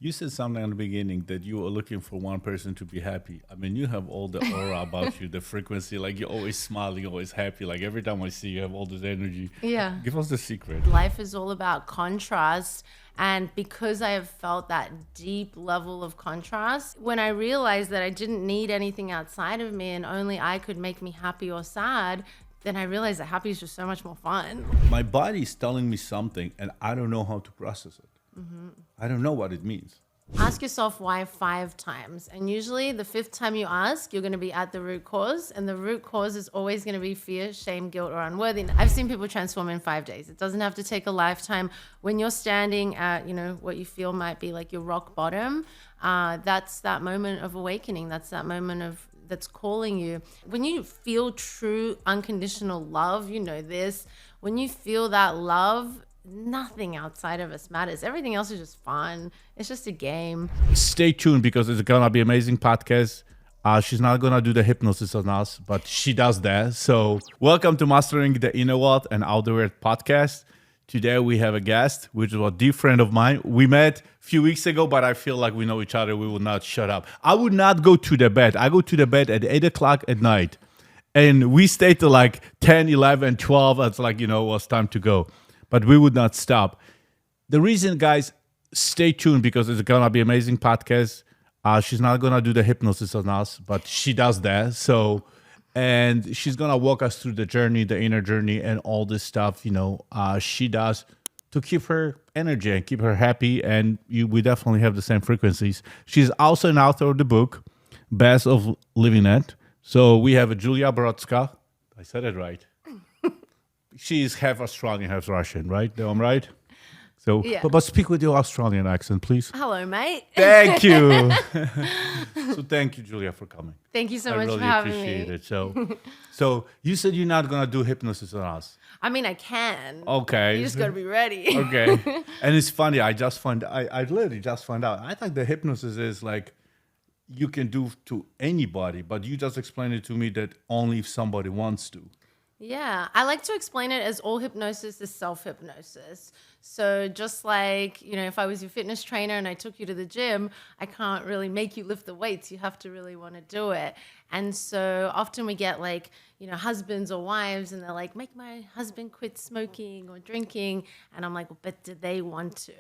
You said something in the beginning that you were looking for one person to be happy. I mean, you have all the aura about you, the frequency, like you're always smiling, always happy. Like every time I see you, have all this energy. Yeah. Give us the secret. Life is all about contrast. And because I have felt that deep level of contrast, when I realized that I didn't need anything outside of me and only I could make me happy or sad, then I realized that happy is just so much more fun. My body is telling me something and I don't know how to process it. I don't know what it means. Ask yourself why 5 times. And usually the 5th time you ask, you're going to be at the root cause. And the root cause is always going to be fear, shame, guilt, or unworthiness. I've seen people transform in 5 days. It doesn't have to take a lifetime. When you're standing at, what you feel might be like your rock bottom, that's that moment of awakening. That's that moment of that's calling you. When you feel true unconditional love, this. When you feel that love, nothing outside of us matters. Everything else is just fun. It's just a game. Stay tuned because it's gonna be amazing podcast. She's not gonna do the hypnosis on us, but she does that. So welcome to Mastering the Inner World and Outdoor podcast. Today we have a guest, which is a dear friend of mine. We met a few weeks ago, but I feel like we know each other. We will not shut up. I would not go to the bed. I go to the bed at 8 o'clock at night. And we stayed till like 10, 11, 12. It's like, it was time to go. But we would not stop. The reason, guys, stay tuned because it's gonna be amazing podcast. She's not gonna do the hypnosis on us, but she does that. And she's gonna walk us through the journey, the inner journey, and all this stuff. She does to keep her energy and keep her happy. And we definitely have the same frequencies. She's also an author of the book, Best of Living It. So we have a Julia Brodska. I said it right. She's half Australian, half Russian, right? I'm right? So, Yeah. but speak with your Australian accent, please. Hello, mate. Thank you. So thank you, Julia, for coming. Thank you so I much really for having appreciate me. it. So you said you're not gonna do hypnosis on us. I mean, I can. Okay. You just got to be ready. Okay. And it's funny. I literally just found out. I thought the hypnosis is like you can do to anybody, but you just explained it to me that only if somebody wants to. Yeah, I like to explain it as all hypnosis is self-hypnosis. So just like, if I was your fitness trainer and I took you to the gym, I can't really make you lift the weights. You have to really want to do it. And so often we get like, husbands or wives and they're like, make my husband quit smoking or drinking. And I'm like, well, but do they want to?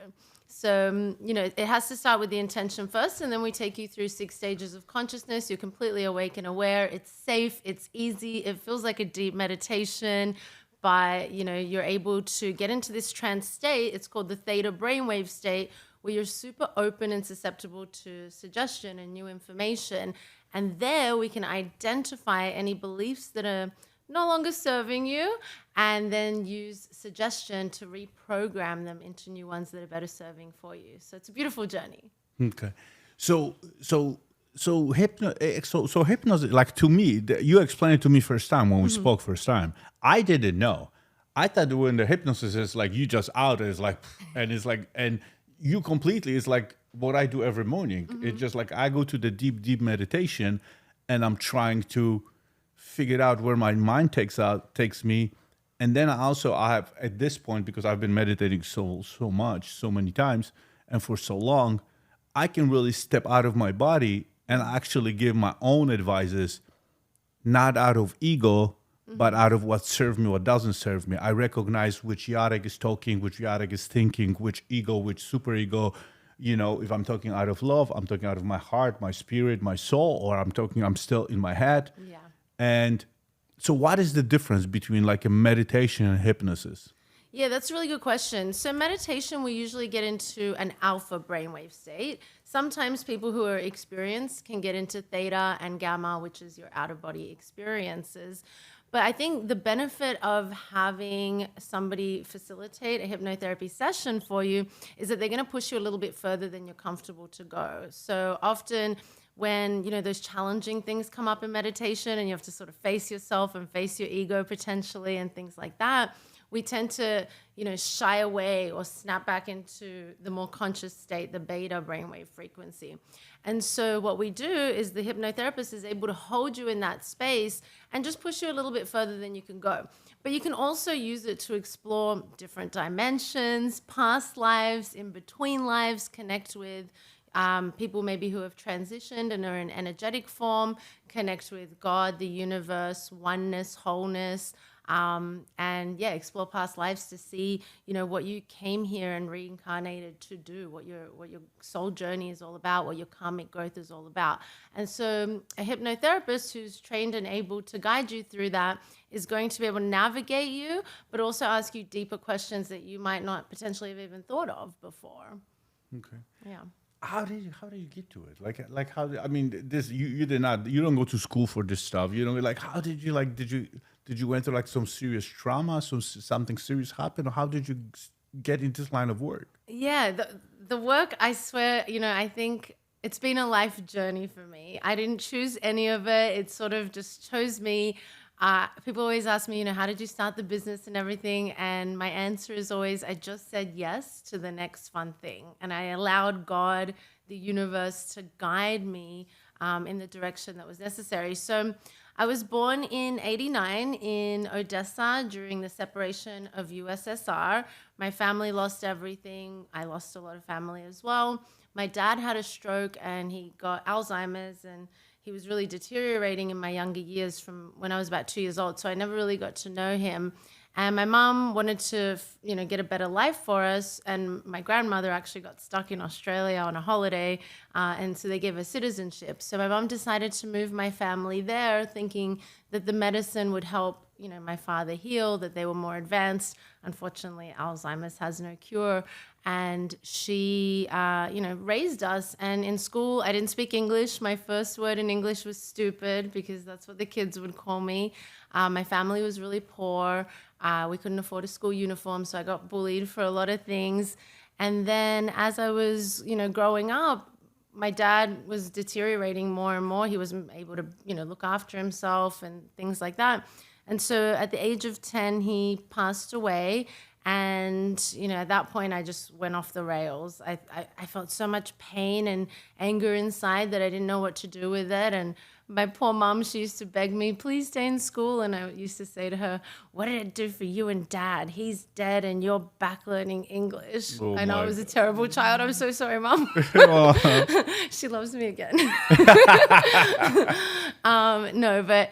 So, it has to start with the intention first, and then we take you through 6 stages of consciousness. You're completely awake and aware. It's safe. It's easy. It feels like a deep meditation. But, you're able to get into this trance state. It's called the theta brainwave state, where you're super open and susceptible to suggestion and new information. And there we can identify any beliefs that are no longer serving you, and then use suggestion to reprogram them into new ones that are better serving for you. So it's a beautiful journey. Okay. So hypnosis, like to me, you explained it to me first time when we spoke first time. I didn't know. I thought when the hypnosis is like you just out, it's like, and it's like, and you completely, it's like what I do every morning. It's just like I go to the deep meditation, and I'm trying to figure out where my mind takes me. And then I have at this point, because I've been meditating so much, so many times, and for so long, I can really step out of my body and actually give my own advices, not out of ego, but out of what serves me, what doesn't serve me. I recognize which Jarek is talking, which Jarek is thinking, which ego, which superego. If I'm talking out of love, I'm talking out of my heart, my spirit, my soul, or I'm still in my head. Yeah. And so what is the difference between like a meditation and hypnosis? Yeah, that's a really good question. So meditation, we usually get into an alpha brainwave state. Sometimes people who are experienced can get into theta and gamma, which is your out-of-body experiences. But I think the benefit of having somebody facilitate a hypnotherapy session for you is that they're going to push you a little bit further than you're comfortable to go. So often when, those challenging things come up in meditation and you have to sort of face yourself and face your ego potentially and things like that, we tend to, shy away or snap back into the more conscious state, the beta brainwave frequency. And so what we do is the hypnotherapist is able to hold you in that space and just push you a little bit further than you can go. But you can also use it to explore different dimensions, past lives, in between lives, connect with people maybe who have transitioned and are in energetic form, connect with God, the universe, oneness, wholeness, and explore past lives to see, what you came here and reincarnated to do, what your soul journey is all about, what your karmic growth is all about. And so a hypnotherapist who's trained and able to guide you through that is going to be able to navigate you, but also ask you deeper questions that you might not potentially have even thought of before. Okay. Yeah. How did you get to it? Like how? I mean, this you did not. You don't go to school for this stuff. How did you did you went through some serious trauma? Something serious happened? Or how did you get into this line of work? Yeah, the work, I swear, I think it's been a life journey for me. I didn't choose any of it. It sort of just chose me. People always ask me, how did you start the business and everything? And my answer is always, I just said yes to the next fun thing. And I allowed God, the universe, to guide me in the direction that was necessary. So I was born in 89 in Odessa during the separation of USSR. My family lost everything. I lost a lot of family as well. My dad had a stroke and he got Alzheimer's, and he was really deteriorating in my younger years from when I was about 2 years old. So I never really got to know him. And my mom wanted to, get a better life for us. And my grandmother actually got stuck in Australia on a holiday. And so they gave her citizenship. So my mom decided to move my family there, thinking that the medicine would help, my father heal, that they were more advanced. Unfortunately, Alzheimer's has no cure. And she, raised us. And in school, I didn't speak English. My first word in English was stupid, because that's what the kids would call me. My family was really poor. We couldn't afford a school uniform, so I got bullied for a lot of things. And then as I was, growing up, my dad was deteriorating more and more. He wasn't able to, look after himself and things like that. And so at the age of 10, he passed away. And, at that point, I just went off the rails. I felt so much pain and anger inside that I didn't know what to do with it. And my poor mom, she used to beg me, please stay in school. And I used to say to her, what did it do for you and Dad? He's dead and you're back learning English. I know I was a terrible child. I'm so sorry, Mom. She loves me again. No, but,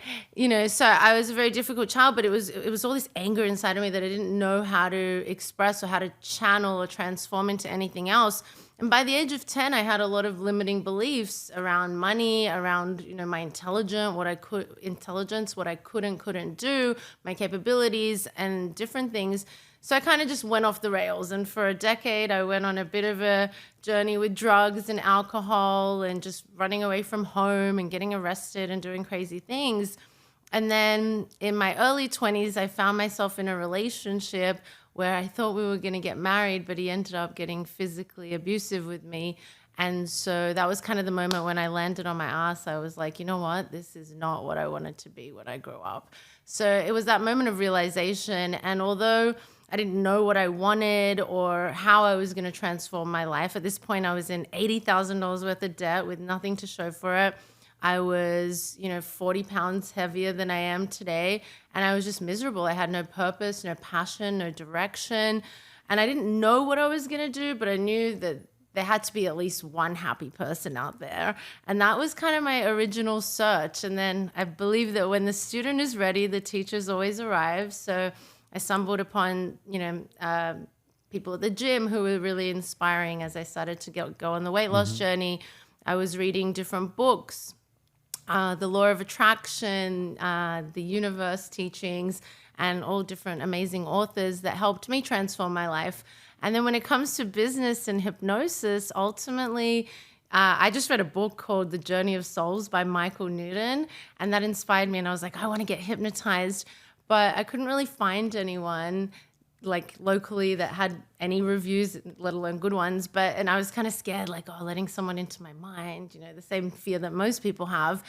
so I was a very difficult child, but it was all this anger inside of me that I didn't know how to express or how to channel or transform into anything else. And by the age of 10, I had a lot of limiting beliefs around money, around, my intelligence, what I could and couldn't do, my capabilities and different things. So I kind of just went off the rails. And for a decade, I went on a bit of a journey with drugs and alcohol and just running away from home and getting arrested and doing crazy things. And then in my early 20s, I found myself in a relationship where I thought we were going to get married, but he ended up getting physically abusive with me. And so that was kind of the moment when I landed on my ass. I was like, you know what? This is not what I wanted to be when I grow up. So it was that moment of realization. And although I didn't know what I wanted or how I was going to transform my life, at this point I was in $80,000 worth of debt with nothing to show for it. I was, 40 pounds heavier than I am today. And I was just miserable. I had no purpose, no passion, no direction. And I didn't know what I was going to do, but I knew that there had to be at least one happy person out there. And that was kind of my original search. And then I believe that when the student is ready, the teachers always arrive. So I stumbled upon, people at the gym who were really inspiring as I started to go on the weight loss journey. I was reading different books. The law of attraction, the universe teachings, and all different amazing authors that helped me transform my life. And then when it comes to business and hypnosis, ultimately, I just read a book called The Journey of Souls by Michael Newton, and that inspired me. And I was like, I want to get hypnotized, but I couldn't really find anyone like locally that had any reviews, let alone good ones. And I was kind of scared, like, oh, letting someone into my mind, the same fear that most people have.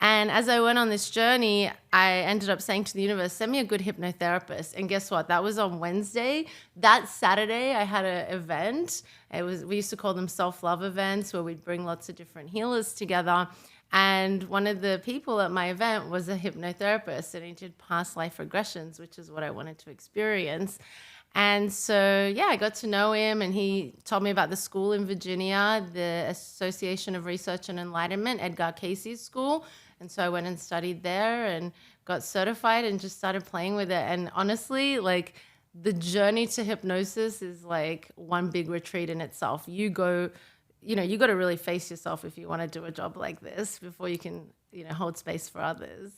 And as I went on this journey, I ended up saying to the universe, send me a good hypnotherapist. And guess what? That was on Wednesday. That Saturday, I had an event. We used to call them self-love events, where we'd bring lots of different healers together. And one of the people at my event was a hypnotherapist, and he did past life regressions, which is what I wanted to experience. And so, I got to know him, and he told me about the school in Virginia, the Association of Research and Enlightenment, Edgar Cayce's school. And so I went and studied there and got certified and just started playing with it. And honestly, like, the journey to hypnosis is like one big retreat in itself. You got to really face yourself if you want to do a job like this before you can, hold space for others.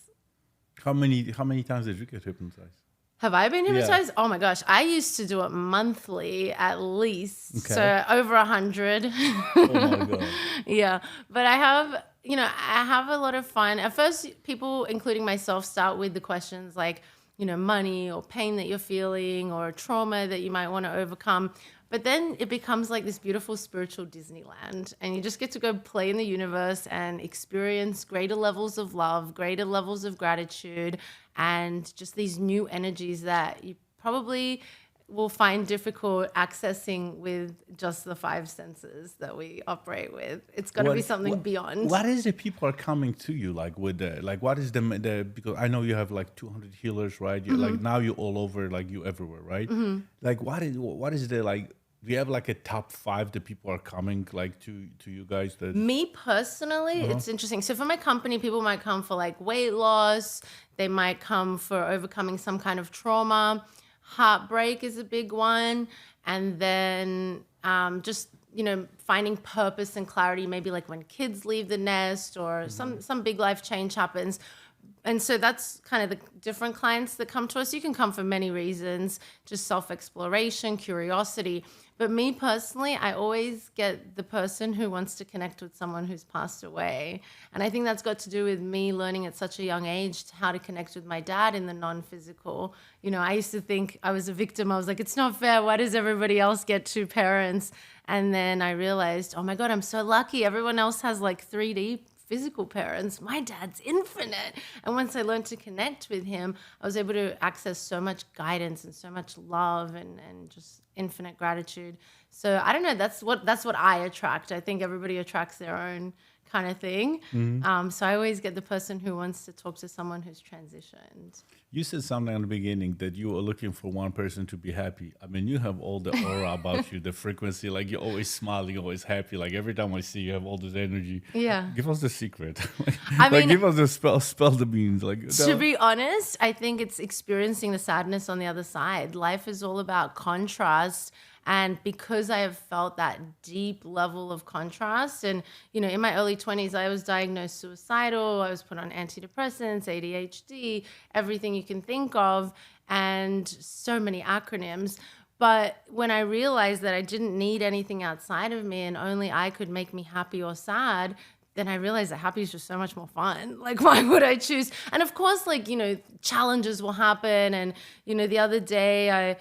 How many times did you get hypnotized? Have I been hypnotized? Yeah. Oh my gosh. I used to do it monthly at least. Okay. So over 100. Oh my God. Yeah. But I have a lot of fun. At first, people, including myself, start with the questions like, money or pain that you're feeling or trauma that you might want to overcome. But then it becomes like this beautiful spiritual Disneyland, and you just get to go play in the universe and experience greater levels of love, greater levels of gratitude, and just these new energies that you probably will find difficult accessing with just the 5 senses that we operate with. It's got to be something beyond. What is it people are coming to you like with what is the because I know you have like 200 healers, right? You're like now you're all over, like you everywhere, right? Like what is the like? Do you have like a top 5 that people are coming like to you guys? Me personally, it's interesting. So for my company, people might come for like weight loss. They might come for overcoming some kind of trauma. Heartbreak is a big one. And then just, finding purpose and clarity, maybe like when kids leave the nest or some big life change happens. And so that's kind of the different clients that come to us. You can come for many reasons, just self-exploration, curiosity. But me personally, I always get the person who wants to connect with someone who's passed away. And I think that's got to do with me learning at such a young age how to connect with my dad in the non-physical. I used to think I was a victim. I was like, it's not fair. Why does everybody else get 2 parents? And then I realized, oh my God, I'm so lucky. Everyone else has like 3D physical parents. My dad's infinite. And once I learned to connect with him, I was able to access so much guidance and so much love and just infinite gratitude. So I don't know, that's what I attract. I think everybody attracts their own kind of thing. So I always get the person who wants to talk to someone who's transitioned. You said something in the beginning that you are looking for one person to be happy. I mean, you have all the aura about you, the frequency, like you're always smiling, always happy. Like every time I see you have all this energy. Yeah. Give us the secret. I mean, give us the spell the beans. Like to be honest, I think it's experiencing the sadness on the other side. Life is all about contrast. And because I have felt that deep level of contrast, and, in my early 20s, I was diagnosed suicidal. I was put on antidepressants, ADHD, everything you can think of, and so many acronyms. But when I realized that I didn't need anything outside of me and only I could make me happy or sad, then I realized that happy is just so much more fun. Like, why would I choose? And of course, like, challenges will happen. And, the other day I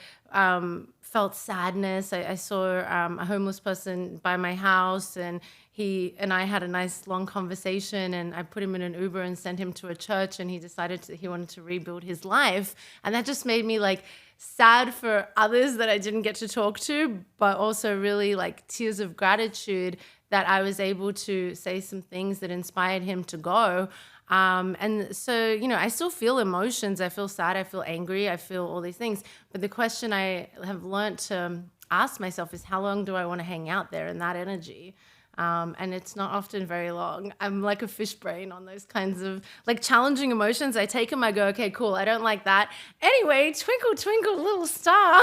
felt sadness. I saw a homeless person by my house, and he and I had a nice long conversation, and I put him in an Uber and sent him to a church, and he decided he wanted to rebuild his life. And that just made me like sad for others that I didn't get to talk to, but also really like tears of gratitude that I was able to say some things that inspired him to go. And so, I still feel emotions. I feel sad. I feel angry. I feel all these things. But the question I have learned to ask myself is, how long do I want to hang out there in that energy? And it's not often very long. I'm like a fish brain on those kinds of like challenging emotions. I take them, I go, okay, cool, I don't like that. Anyway, twinkle, twinkle, little star.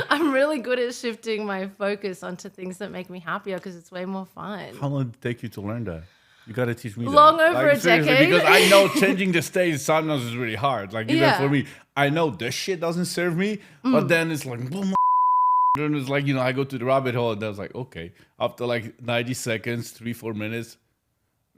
I'm really good at shifting my focus onto things that make me happier because it's way more fun. How long did it take you to learn that? You got to teach me Long that. over a decade. Because I know changing the state sometimes is really hard. Like, even for me, I know this shit doesn't serve me, but then it's like, boom. And it's like, I go to the rabbit hole, and I was like, okay, after like 90 seconds, 3-4 minutes,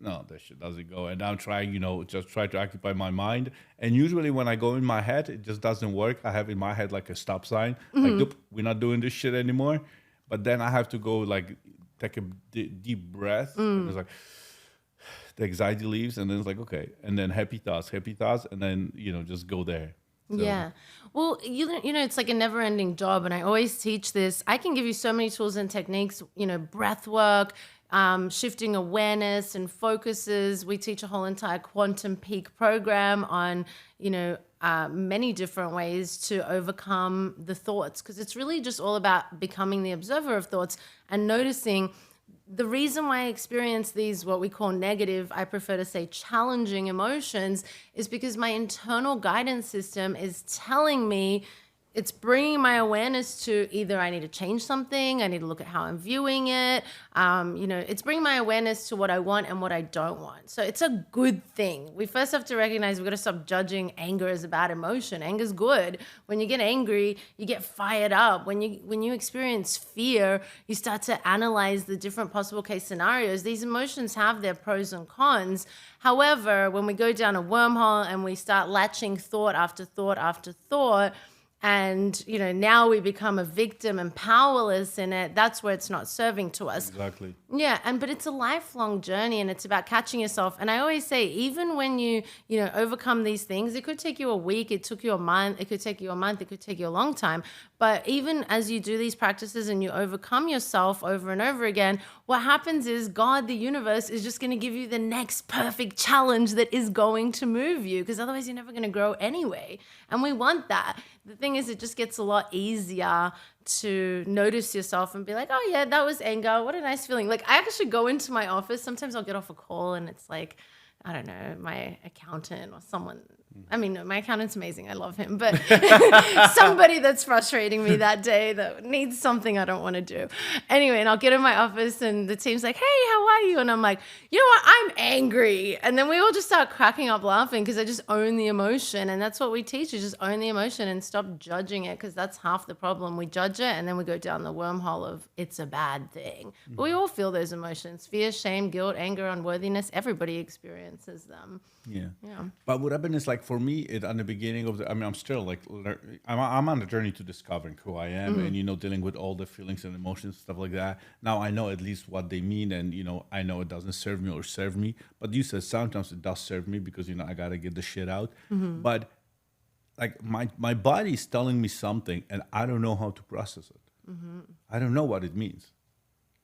no, that shit doesn't go. And I'm trying, just try to occupy my mind. And usually when I go in my head, it just doesn't work. I have in my head like a stop sign, like, nope, we're not doing this shit anymore. But then I have to go like take a deep breath. And it's like, the anxiety leaves, and then it's like, okay. And then happy thoughts, and then, just go there. So. Yeah. Well, it's like a never ending job. And I always teach this. I can give you so many tools and techniques, breath work, shifting awareness and focuses. We teach a whole entire quantum peak program on, many different ways to overcome the thoughts. Because it's really just all about becoming the observer of thoughts and noticing. The reason why I experience these, what we call negative, I prefer to say challenging emotions, is because my internal guidance system is telling me, it's bringing my awareness to either I need to change something, I need to look at how I'm viewing it. It's bringing my awareness to what I want and what I don't want. So it's a good thing. We first have to recognize we've got to stop judging anger as a bad emotion. Anger's good. When you get angry, you get fired up. When you experience fear, you start to analyze the different possible case scenarios. These emotions have their pros and cons. However, when we go down a wormhole and we start latching thought after thought after thought, and, now we become a victim and powerless in it, that's where it's not serving to us. Exactly. Yeah, but it's a lifelong journey, and it's about catching yourself. And I always say, even when you overcome these things, it could take you a week, it took you a month, it could take you a month, it could take you a long time. But even as you do these practices and you overcome yourself over and over again, what happens is God, the universe, is just going to give you the next perfect challenge that is going to move you, because otherwise you're never going to grow anyway. And we want that. The thing is, it just gets a lot easier to notice yourself and be like, oh yeah, that was anger. What a nice feeling. Like, I actually go into my office. Sometimes I'll get off a call and it's like, I don't know, my accountant or someone. I mean, no, my accountant's amazing. I love him. But somebody that's frustrating me that day that needs something I don't want to do. Anyway, and I'll get in my office and the team's like, hey, how are you? And I'm like, you know what? I'm angry. And then we all just start cracking up laughing because I just own the emotion. And that's what we teach, is just own the emotion and stop judging it, because that's half the problem. We judge it and then we go down the wormhole of it's a bad thing. But we all feel those emotions: fear, shame, guilt, anger, unworthiness. Everybody experiences them. Yeah. But what happened is, like, for me, on the beginning of I'm still like, I'm on the journey to discovering who I am, and dealing with all the feelings and emotions, stuff like that. Now I know at least what they mean, and I know it doesn't serve me or serve me. But you said sometimes it does serve me, because I gotta get the shit out. But like my body is telling me something, and I don't know how to process it. I don't know what it means.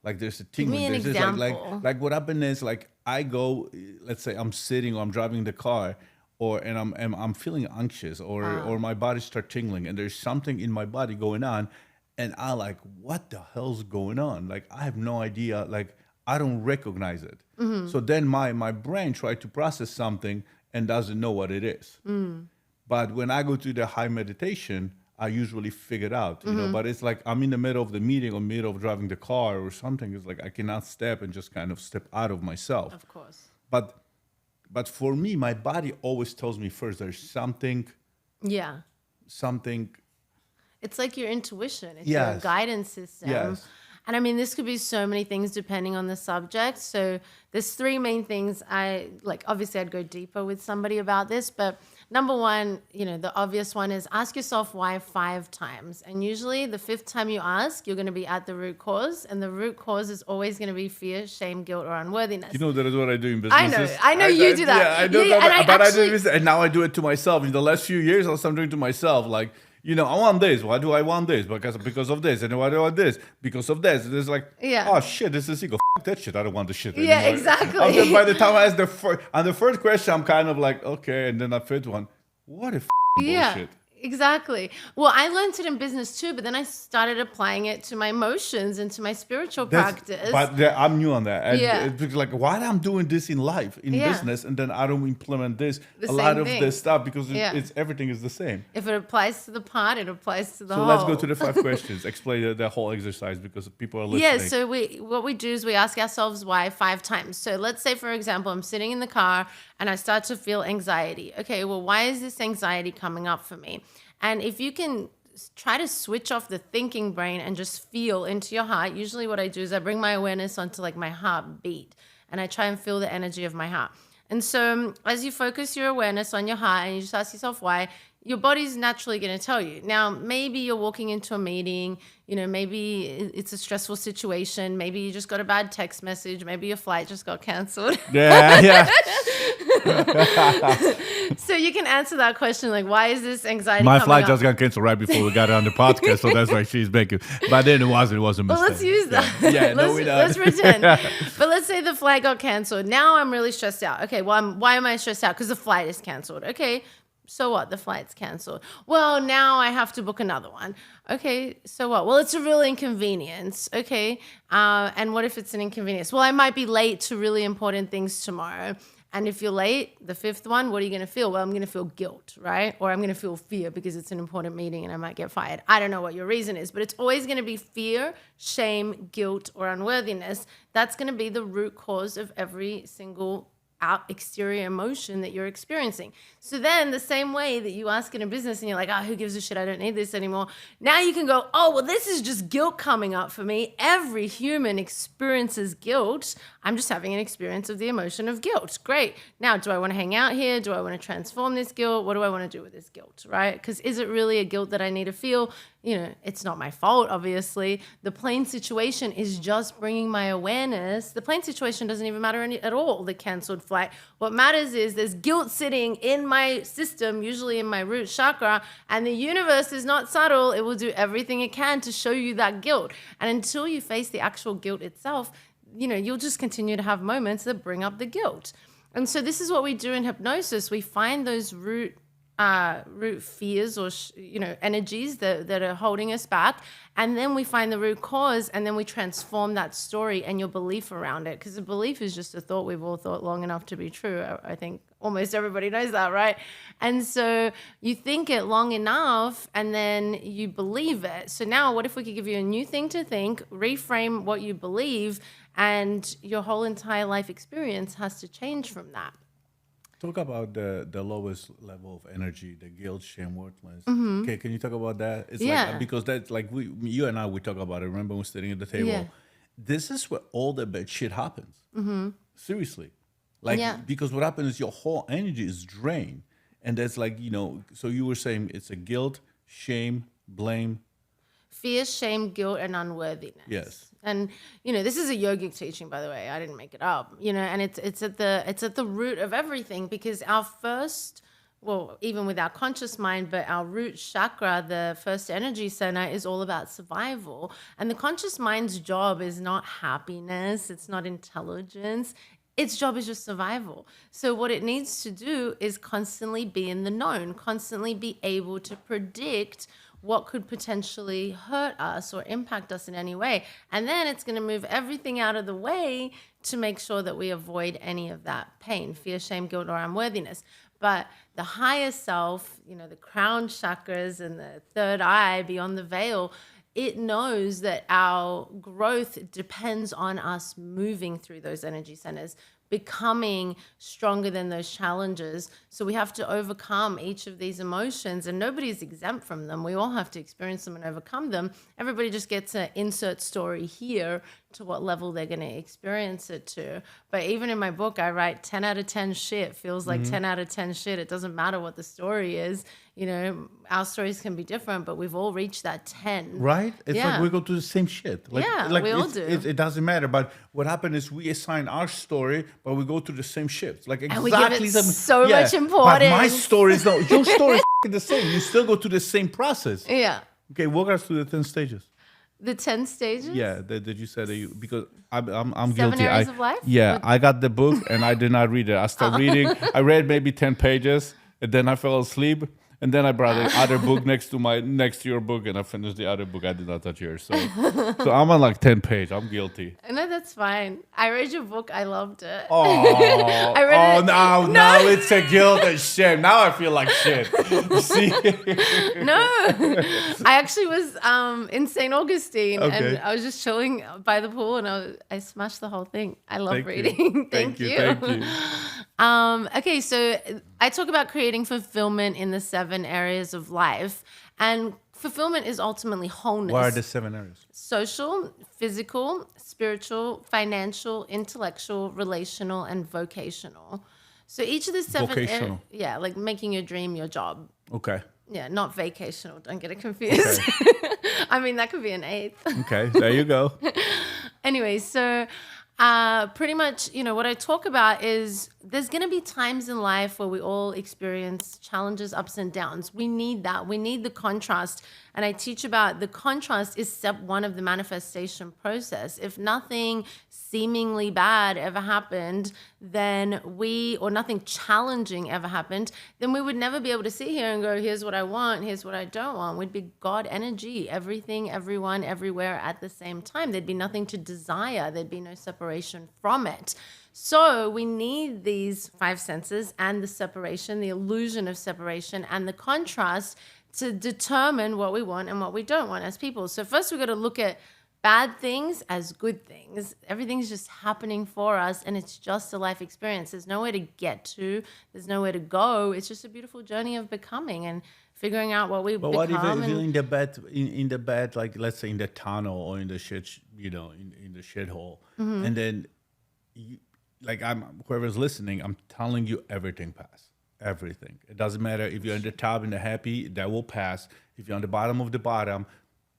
Like, there's a thing. Give me an example. Like what happened is, like, I go, let's say I'm sitting or I'm driving the car, and I'm feeling anxious, or my body starts tingling, and there's something in my body going on, and I like, what the hell's going on? Like, I have no idea. Like, I don't recognize it. So then my brain tried to process something and doesn't know what it is. But when I go to the high meditation, I usually figure it out, but it's like I'm in the middle of the meeting or middle of driving the car or something. It's like I cannot step and just kind of step out of myself. Of course. But for me, my body always tells me first there's something. Yeah. Something. It's like your intuition. It's Yes. your guidance system. Yes. And I mean, this could be so many things depending on the subject. So there's three main things I like. Obviously, I'd go deeper with somebody about this, but number one, the obvious one is ask yourself why 5 times. And usually the 5th time you ask, you're going to be at the root cause. And the root cause is always going to be fear, shame, guilt, or unworthiness. That is what I do in businesses. I know you do that. Yeah, I know Yeah, that. and But I do this, and now I do it to myself. In the last few years, I started doing it to myself. Like, I want this. Why do I want this? Because of this. And why do I want this? Because of this. It's like, oh shit, this is ego. F that shit. I don't want the shit anymore. Yeah, exactly. By the time I ask on the first question, I'm kind of like, okay. And then the fifth one, what a bullshit. Exactly. Well, I learned it in business too, but then I started applying it to my emotions and to my spiritual practice. But I'm new on that. And it's like, why I'm doing this in life, in business, and then I don't implement this, a lot of this stuff, because it's everything is the same. If it applies to the part, it applies to the whole. So let's go to the 5 questions. Explain the whole exercise, because people are listening. Yeah, so what we do is we ask ourselves why 5 times. So let's say, for example, I'm sitting in the car and I start to feel anxiety. Okay, well, why is this anxiety coming up for me? And if you can try to switch off the thinking brain and just feel into your heart, usually what I do is I bring my awareness onto like my heartbeat. and I try and feel the energy of my heart. And so as you focus your awareness on your heart and you just ask yourself why, your body's naturally going to tell you. Now, maybe you're walking into a meeting, maybe it's a stressful situation. Maybe you just got a bad text message. Maybe your flight just got canceled. Yeah. So you can answer that question, like, why is this anxiety My coming flight up? just got canceled right before we got on the podcast, so that's why she's making. But then it wasn't a mistake. Well, let's use that. Yeah, no, we don't. Let's pretend. But let's say the flight got canceled. Now I'm really stressed out. Okay, well, why am I stressed out? Because the flight is canceled. Okay, so what? The flight's canceled. Well, now I have to book another one. Okay, so what? Well, it's a real inconvenience. Okay, and what if it's an inconvenience? Well, I might be late to really important things tomorrow. And if you're late, the fifth one, what are you going to feel? Well, I'm going to feel guilt, right? Or I'm going to feel fear because it's an important meeting and I might get fired. I don't know what your reason is, but it's always going to be fear, shame, guilt, or unworthiness. That's going to be the root cause of every single exterior emotion that you're experiencing. So then the same way that you ask in a business and you're like, who gives a shit? I don't need this anymore. Now you can go, well, this is just guilt coming up for me. Every human experiences guilt. I'm just having an experience of the emotion of guilt. Great. Now, do I want to hang out here? Do I want to transform this guilt? What do I want to do with this guilt, right? Because is it really a guilt that I need to feel? It's not my fault, obviously. The plane situation is just bringing my awareness. The plane situation doesn't even matter at all, the canceled flight. What matters is there's guilt sitting in my system, usually in my root chakra, and the universe is not subtle. It will do everything it can to show you that guilt. And until you face the actual guilt itself, you'll just continue to have moments that bring up the guilt. And so this is what we do in hypnosis. We find those root fears or energies that are holding us back, and then we find the root cause, and then we transform that story and your belief around it, because the belief is just a thought we've all thought long enough to be true. I think almost everybody knows that, right? And so you think it long enough and then you believe it. So now what if we could give you a new thing to think, reframe what you believe, and your whole entire life experience has to change from that. Talk about the lowest level of energy, the guilt, shame, worthless. Mm-hmm. Okay, can you talk about that? It's Yeah. like, because that's like you and I, we talk about it. Remember, we're sitting at the table. Yeah. This is where all the bad shit happens. Mm-hmm. Seriously. Like, Yeah. because what happens is your whole energy is drained. And that's like, so you were saying it's a guilt, shame, blame. Fear, shame, guilt, and unworthiness. Yes. And this is a yogic teaching, by the way. I didn't make it up. And it's at the root of everything, because our first, well, even with our conscious mind, but our root chakra, the first energy center, is all about survival. And the conscious mind's job is not happiness. It's not intelligence. Its job is just survival. So what it needs to do is constantly be in the known, constantly be able to predict what could potentially hurt us or impact us in any way. And then it's going to move everything out of the way to make sure that we avoid any of that pain, fear, shame, guilt, or unworthiness. But the higher self, the crown chakras and the third eye beyond the veil, it knows that our growth depends on us moving through those energy centers, becoming stronger than those challenges. So we have to overcome each of these emotions, and nobody's exempt from them. We all have to experience them and overcome them. Everybody just gets an insert story here to what level they're going to experience it to. But even in my book, I write 10 out of 10 shit feels like 10 out of 10 shit. It doesn't matter what the story is. Our stories can be different, but we've all reached that 10. Right? It's Yeah. like we go through the same shit. Like, Yeah, like we all it's- do. It doesn't matter. But what happened is we assign our story, but we go through the same shit. Like And exactly we give it the so yeah, much But my importance. story is not. Your story is the same. You still go through the same process. Yeah. Okay, walk us through the 10 stages. The 10 stages? Yeah, that you said that you, because I'm 7 guilty. areas of life? Yeah, I got the book and I did not read it. I started reading. I read maybe 10 pages and then I fell asleep. And then I brought the other book next to your book, and I finished the other book. I did not touch yours. So I'm on like 10 page. I'm guilty. No, that's fine. I read your book. I loved it. Oh, I read it. now it's a guilt and shame. Now I feel like shit. See? No. I actually was in St. Augustine, Okay. and I was just chilling by the pool, and I smashed the whole thing. I love Thank you. reading. Thank you. Okay, so I talk about creating fulfillment in the 7 areas of life. And fulfillment is ultimately wholeness. What are the 7 areas? Social, physical, spiritual, financial, intellectual, relational, and vocational. So each of the 7 Vocational. like making your dream your job. Okay. Yeah, not vacational. Don't get it confused. I mean, that could be an 8th. Okay, there you go. Anyway, so pretty much, what I talk about is there's going to be times in life where we all experience challenges, ups and downs. We need that. We need the contrast. And I teach about the contrast is step 1 of the manifestation process. If nothing seemingly bad ever happened, or nothing challenging ever happened, then we would never be able to sit here and go, here's what I want, here's what I don't want. We'd be God energy, everything, everyone, everywhere at the same time. There'd be nothing to desire. There'd be no separation from it. So we need these 5 senses and the separation, the illusion of separation and the contrast to determine what we want and what we don't want as people. So first we've got to look at bad things as good things. Everything's just happening for us and it's just a life experience. There's nowhere to get to. There's nowhere to go. It's just a beautiful journey of becoming and figuring out what we become. But what if you're in the bed, like let's say in the tunnel or in the shit, in the shithole, and then whoever's listening, I'm telling you, everything passes. Everything. It doesn't matter if you're in the top and the happy, that will pass. If you're on the bottom of the bottom,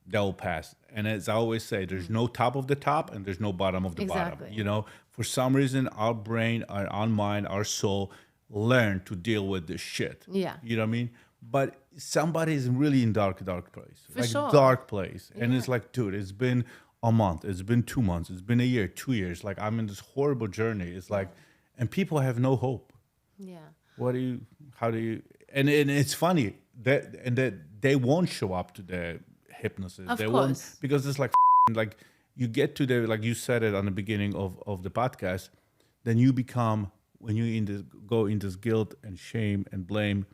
that will pass. And as I always say, there's no top of the top and there's no bottom of the bottom. For some reason, our brain, our mind, our soul learn to deal with this shit. Yeah. You know what I mean? But somebody is really in dark place. For sure. Dark place. And it's like, dude, it's been a month. It's been 2 months. It's been a year, 2 years. Like I'm in this horrible journey. It's like, and people have no hope. Yeah. And it's funny that they won't show up to the hypnosis. Of they course. won't, because it's like you get to the, like you said it on the beginning of the podcast, then you become, when you go in this guilt and shame and blame,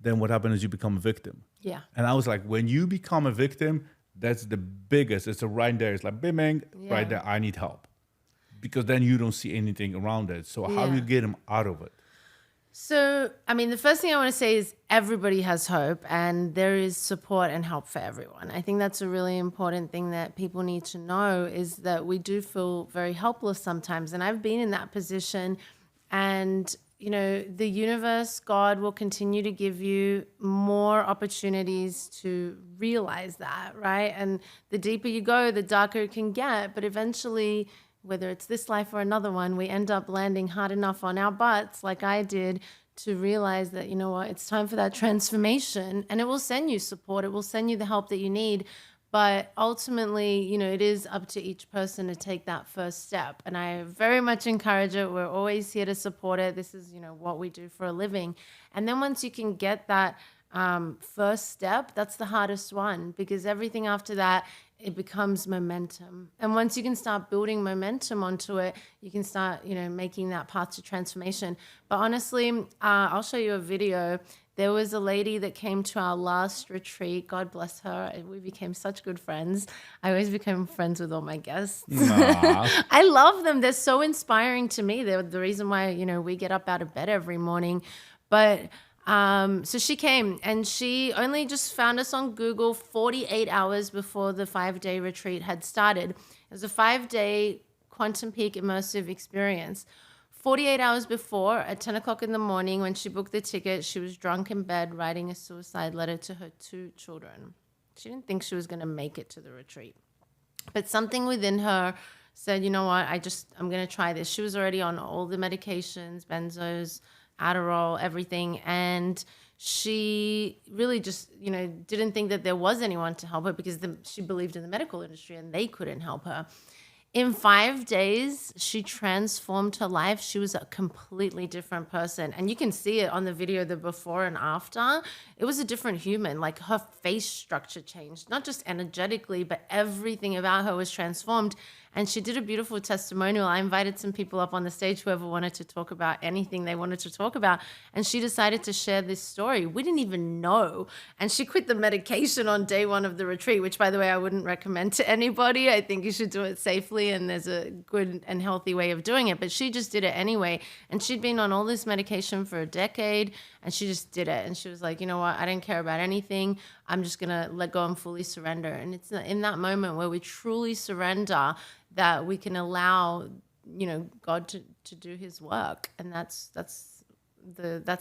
then what happens is you become a victim. Yeah. And I was like, when you become a victim, that's the biggest. It's right there. It's like, bing, right there. I need help, because then you don't see anything around it. So how do you get them out of it? So, I mean, the first thing I want to say is everybody has hope and there is support and help for everyone. I think that's a really important thing that people need to know, is that we do feel very helpless sometimes. And I've been in that position, and, the universe, God, will continue to give you more opportunities to realize that, right? And the deeper you go, the darker it can get. But eventually, whether it's this life or another one, we end up landing hard enough on our butts, like I did, to realize that, it's time for that transformation. And it will send you support. It will send you the help that you need. But ultimately, it is up to each person to take that first step. And I very much encourage it. We're always here to support it. This is, what we do for a living. And then once you can get that first step, that's the hardest one, because everything after that, it becomes momentum. And once you can start building momentum onto it, you can start, making that path to transformation. But honestly, I'll show you a video. There was a lady that came to our last retreat. God bless her. And we became such good friends. I always become friends with all my guests. I love them. They're so inspiring to me. They're the reason why, we get up out of bed every morning. But so she came, and she only just found us on Google 48 hours before the 5-day retreat had started. It was a 5-day quantum peak immersive experience. 48 hours before, at 10 o'clock in the morning, when she booked the ticket, she was drunk in bed writing a suicide letter to her 2 children. She didn't think she was going to make it to the retreat. But something within her said, you know what, I'm going to try this. She was already on all the medications, benzos, Adderall, everything. And she really just, didn't think that there was anyone to help her, because she believed in the medical industry and they couldn't help her. In 5 days, she transformed her life. She was a completely different person. And you can see it on the video, the before and after. It was a different human. Like, her face structure changed, not just energetically, but everything about her was transformed. And she did a beautiful testimonial. I invited some people up on the stage, whoever wanted to talk about anything they wanted to talk about. And she decided to share this story. We didn't even know. And she quit the medication on day 1 of the retreat, which, by the way, I wouldn't recommend to anybody. I think you should do it safely, and there's a good and healthy way of doing it. But she just did it anyway. And she'd been on all this medication for a decade, and she just did it. And she was like, you know what? I didn't care about anything. I'm just going to let go and fully surrender. And it's in that moment where we truly surrender that we can allow, God to do his work. And that's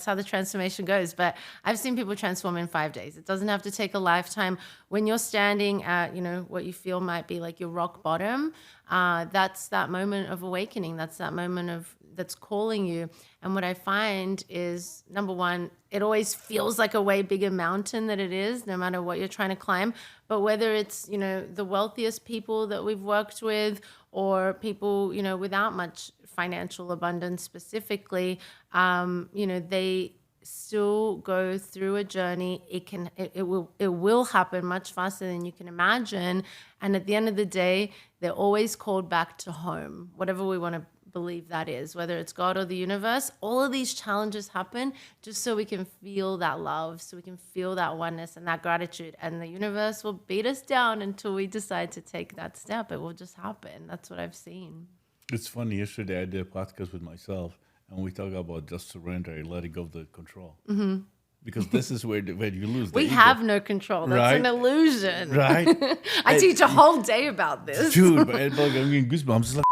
how the transformation goes. But I've seen people transform in 5 days. It doesn't have to take a lifetime. When you're standing at, what you feel might be like your rock bottom, that's that moment of awakening. That's that moment that's calling you. And what I find is, number one, it always feels like a way bigger mountain than it is, no matter what you're trying to climb. But whether it's, the wealthiest people that we've worked with, or people, without much financial abundance specifically, they still go through a journey. It will happen much faster than you can imagine. And at the end of the day, they're always called back to home, whatever we want to believe that is, whether it's God or the universe. All of these challenges happen just so we can feel that love, so we can feel that oneness and that gratitude. And the universe will beat us down until we decide to take that step. It will just happen. That's what I've seen. It's funny. Yesterday I did a podcast with myself, and we talk about just surrender and letting go of the control. Mm-hmm. Because this is where you lose the ego. Have no control. That's an illusion. Right? I teach a whole day about this. Dude, but I'm getting goosebumps. It's like,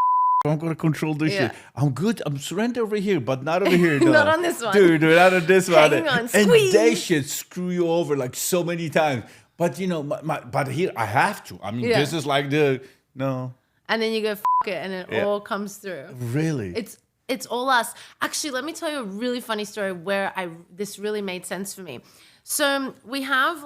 I'm going to control this shit. I'm good. I'm surrender over here, but not over here. No. Not on this one. Dude, not on this one. Hang on, and squeeze. they should screw you over like so many times. But, but here I have to. I mean, this is like no. And then you go, it, and it all comes through. Really? It's all us. Actually, let me tell you a really funny story where this really made sense for me. So we have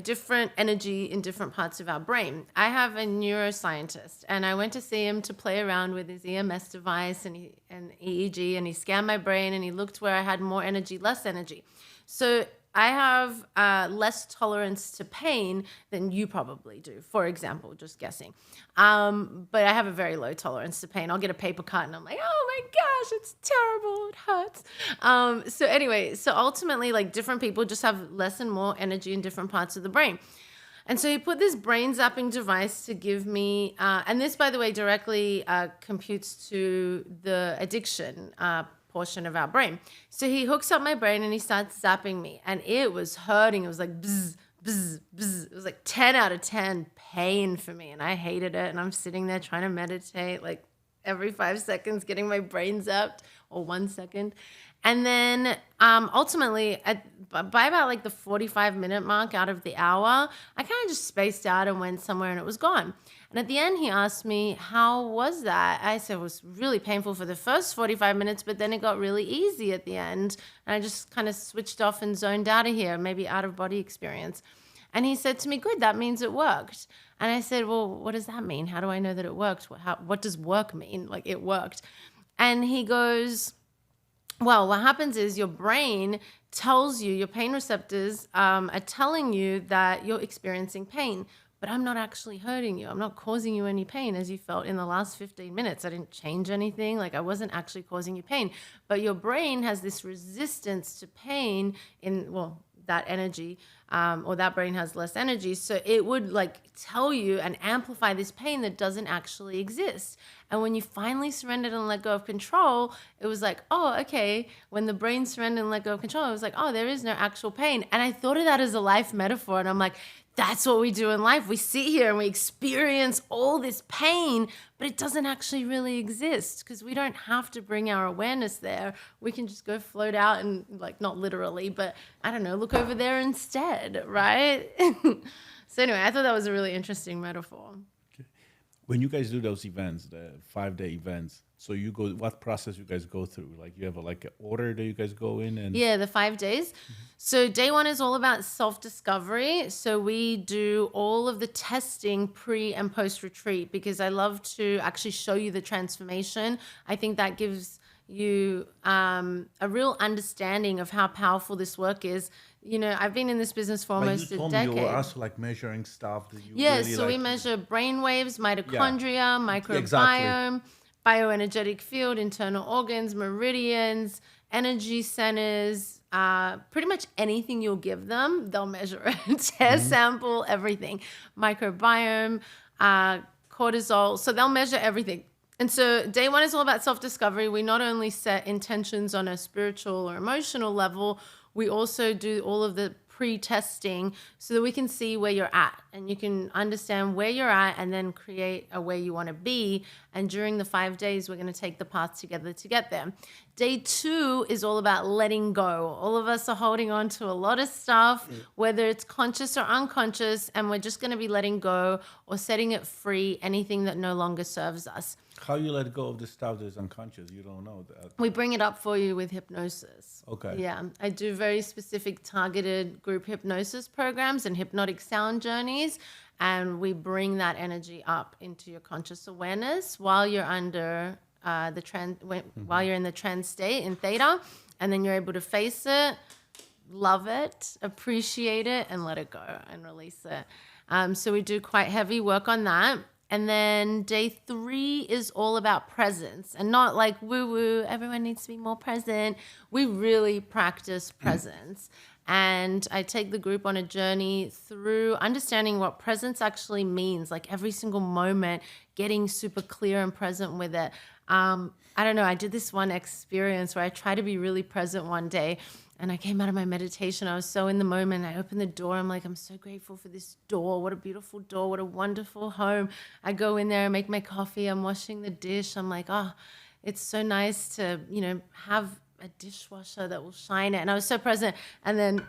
different energy in different parts of our brain. I have a neuroscientist, and I went to see him to play around with his EMS device and EEG, and he scanned my brain, and he looked where I had more energy, less energy. So I have less tolerance to pain than you probably do, for example, just guessing. But I have a very low tolerance to pain. I'll get a paper cut and I'm like, oh my gosh, it's terrible. It hurts. So anyway, ultimately, different people just have less and more energy in different parts of the brain. And so he put this brain zapping device to give me, and this, by the way, directly computes to the addiction portion of our brain. So he hooks up my brain and he starts zapping me, and it was hurting. It was like bzz, bzz, bzz. It was like 10 out of 10 pain for me, and I hated it. And I'm sitting there trying to meditate, like every 5 seconds, getting my brain zapped, or 1 second. And then ultimately, by about the 45-minute mark out of the hour, I kind of just spaced out and went somewhere, and it was gone. And at the end, he asked me, how was that? I said it was really painful for the first 45 minutes, but then it got really easy at the end. And I just kind of switched off and zoned out of here, maybe out-of-body experience. And he said to me, good, that means it worked. And I said, well, what does that mean? How do I know that it worked? What does work mean? Like, it worked. And he goes, well, what happens is your brain tells you, your pain receptors are telling you that you're experiencing pain, but I'm not actually hurting you. I'm not causing you any pain as you felt in the last 15 minutes. I didn't change anything. I wasn't actually causing you pain. But your brain has this resistance to pain that energy, or that brain has less energy. So it would tell you and amplify this pain that doesn't actually exist. And when you finally surrendered and let go of control, it was like, oh, okay. When the brain surrendered and let go of control, it was like, oh, there is no actual pain. And I thought of that as a life metaphor. And I'm like, that's what we do in life. We sit here and we experience all this pain, but it doesn't actually really exist because we don't have to bring our awareness there. We can just go float out and not literally, but I don't know, look over there instead, right? So anyway, I thought that was a really interesting metaphor. When you guys do those events, the 5-day events, so you go, what process you guys go through? You have an order that you guys go in? And yeah, the 5 days. Mm-hmm. So day 1 is all about self-discovery. So we do all of the testing pre and post-retreat because I love to actually show you the transformation. I think that gives you a real understanding of how powerful this work is. I've been in this business for almost a decade. You were also measuring stuff. We measure brain waves, mitochondria, microbiome, bioenergetic field, internal organs, meridians, energy centers, pretty much anything you'll give them, they'll measure it. Hair sample, everything. Microbiome, cortisol. So they'll measure everything. And so day 1 is all about self-discovery. We not only set intentions on a spiritual or emotional level, we also do all of the pre-testing so that we can see where you're at and you can understand where you're at and then create a where you want to be. And during the 5 days, we're going to take the path together to get there. Day 2 is all about letting go. All of us are holding on to a lot of stuff, whether it's conscious or unconscious, and we're just going to be letting go or setting it free, anything that no longer serves us. How you let go of the stuff that is unconscious? You don't know that. We bring it up for you with hypnosis. Okay. Yeah, I do very specific targeted group hypnosis programs and hypnotic sound journeys, and we bring that energy up into your conscious awareness while you're under while you're in the trance state in theta, and then you're able to face it, love it, appreciate it, and let it go and release it. So we do quite heavy work on that. And then day 3 is all about presence, and not like woo-woo, everyone needs to be more present. We really practice presence. And I take the group on a journey through understanding what presence actually means, like every single moment, getting super clear and present with it. I don't know, I did this one experience where I tried to be really present one day, and I came out of my meditation. I was so in the moment. I opened the door. I'm like, I'm so grateful for this door. What a beautiful door. What a wonderful home. I go in there and make my coffee. I'm washing the dish. I'm like, oh, it's so nice to, have a dishwasher that will shine it. And I was so present. And then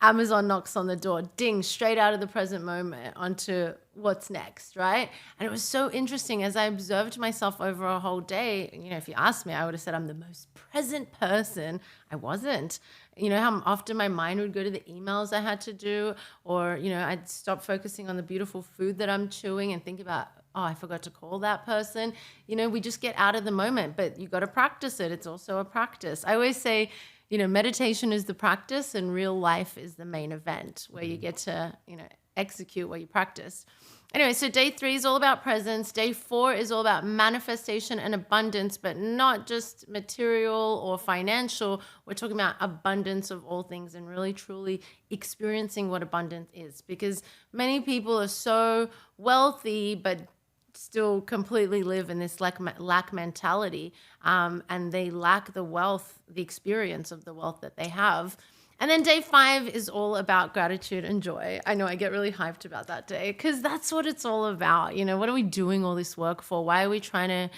Amazon knocks on the door, ding, straight out of the present moment onto what's next, right? And it was so interesting as I observed myself over a whole day. If you asked me, I would have said I'm the most present person. I wasn't. How often my mind would go to the emails I had to do, or, I'd stop focusing on the beautiful food that I'm chewing and think about, oh, I forgot to call that person. We just get out of the moment, but you got to practice it. It's also a practice. I always say, meditation is the practice and real life is the main event where you get to, execute what you practice. Anyway, so day 3 is all about presence. Day 4 is all about manifestation and abundance, but not just material or financial. We're talking about abundance of all things and really truly experiencing what abundance is, because many people are so wealthy, but still completely live in this lack mentality, and they lack the wealth, the experience of the wealth that they have. And then day 5 is all about gratitude and joy. I know I get really hyped about that day because that's what it's all about. What are we doing all this work for? Why are we trying to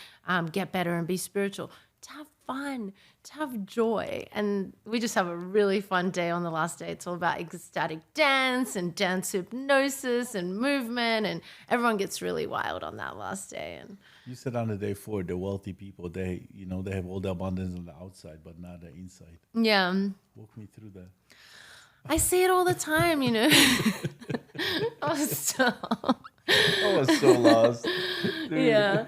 get better and be spiritual? To have fun, to have joy. And we just have a really fun day on the last day. It's all about ecstatic dance and dance hypnosis and movement, and everyone gets really wild on that last day. And you said on the day 4, the wealthy people, they have all the abundance on the outside, but not the inside. Yeah. Walk me through that. I see it all the time, I was so lost. Yeah.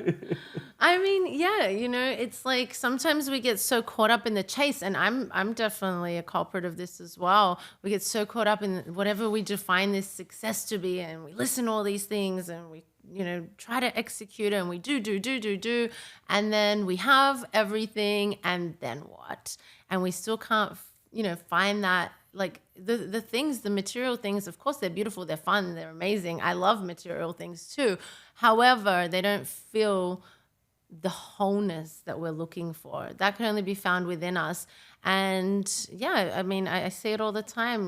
I mean, yeah, it's like sometimes we get so caught up in the chase, and I'm definitely a culprit of this as well. We get so caught up in whatever we define this success to be, and we listen to all these things, and we try to execute it, and we do, and then we have everything, and then what? And we still can't, find that, like the things, the material things, of course, they're beautiful, they're fun, they're amazing. I love material things too. However, they don't feel the wholeness that we're looking for. That can only be found within us. And yeah, I mean, I say it all the time,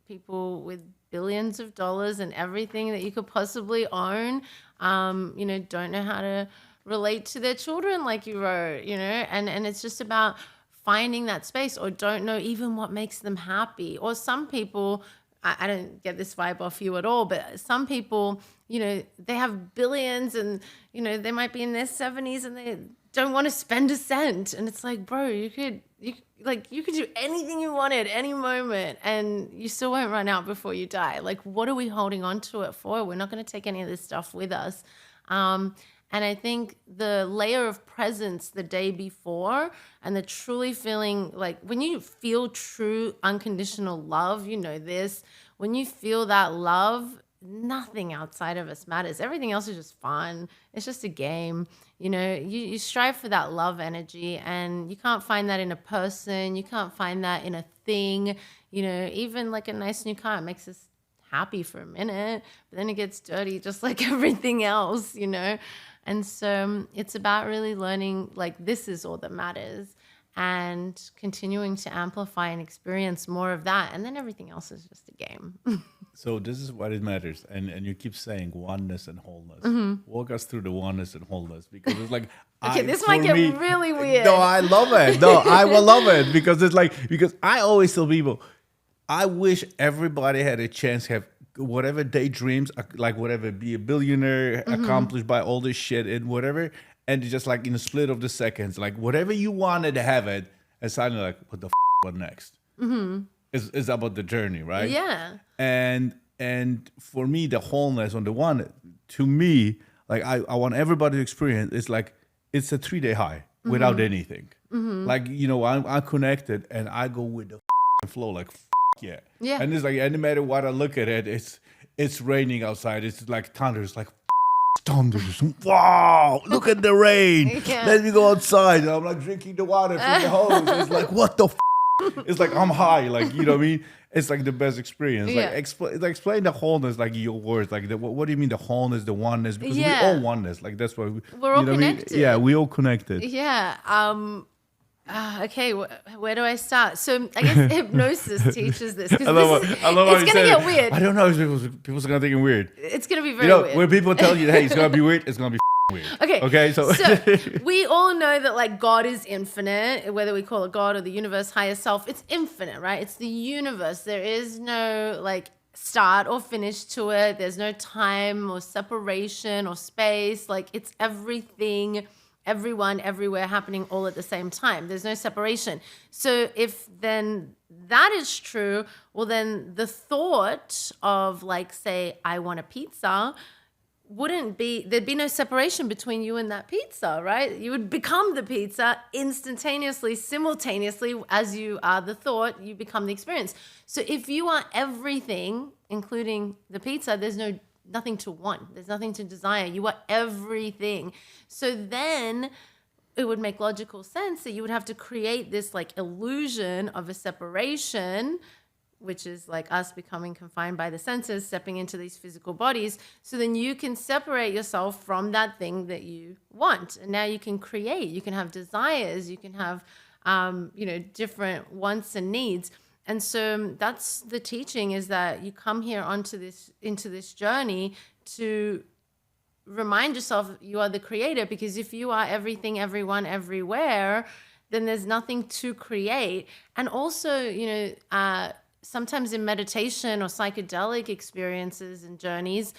people with billions of dollars and everything that you could possibly own, don't know how to relate to their children like you wrote, and it's just about finding that space, or don't know even what makes them happy. Or some people, I don't get this vibe off you at all, but some people, they have billions and, they might be in their 70s and they don't want to spend a cent. And it's like, bro, you could do anything you wanted any moment and you still won't run out before you die. Like, what are we holding on to it for? We're not going to take any of this stuff with us. And I think the layer of presence the day before and the truly feeling, like when you feel true unconditional love, this, when you feel that love, nothing outside of us matters. Everything else is just fun. It's just a game. You strive for that love energy, and you can't find that in a person. You can't find that in a thing. Even like a nice new car, it makes us happy for a minute, but then it gets dirty just like everything else, And so it's about really learning, like, this is all that matters. and continuing to amplify and experience more of that. And then everything else is just a game. So this is what it matters, and you keep saying oneness and wholeness. Walk us through the oneness and wholeness, because it's like Okay, this might get really weird. No, I love it. No, I will love it, because it's like, because I always tell people, I wish everybody had a chance to have whatever daydreams, like whatever, be a billionaire, accomplished by all this shit and whatever, and just like in a split of the seconds, like whatever you wanted to have it, and suddenly like, what the what next? It's about the journey, right? Yeah. And for me, the wholeness on the one, to me, like I want everybody to experience, it's like, it's a 3-day high without anything. Like, you know, I'm connected and I go with the flow, like, yeah. Yeah. And it's like, and no matter what I look at it, it's raining outside. It's like thunder. It's like, thunders. Wow, look at the rain. Yeah. Let me go outside. And I'm like drinking the water from the hose. It's like, what the It's like, I'm high. Like, you know what I mean? It's like the best experience. Yeah. Like, explain the wholeness, like your words. Like, what do you mean the wholeness, the oneness? Because Yeah. we all oneness. Like, that's why We're all you know what I mean? connected. Yeah, we all connected. Yeah. Okay, where do I start? So I guess hypnosis teaches this. I love It's how going you to said get it. weird. I don't know if people's gonna think it weird. It's going to be very You know, weird. when people tell you, hey, it's gonna be weird, it's gonna be weird. Okay. So we all know that like God is infinite, whether we call it God or the universe, higher self, it's infinite, right? It's the universe. There is no like start or finish to it. There's no time or separation or space. Like it's everything, everyone, everywhere happening all at the same time. There's no separation. So if then that is true, well then the thought of like, say, I want a pizza, there'd be no separation between you and that pizza, right? You would become the pizza instantaneously, simultaneously, as you are the thought, you become the experience. So if you are everything, including the pizza, there's nothing to want. There's nothing to desire. You are everything. So then it would make logical sense that you would have to create this like illusion of a separation, which is like us becoming confined by the senses, stepping into these physical bodies. So then you can separate yourself from that thing that you want. And now you can create, you can have desires, you can have, different wants and needs. And so that's the teaching, is that you come here into this journey to remind yourself you are the creator, because if you are everything, everyone, everywhere, then there's nothing to create. And also, sometimes in meditation or psychedelic experiences and journeys,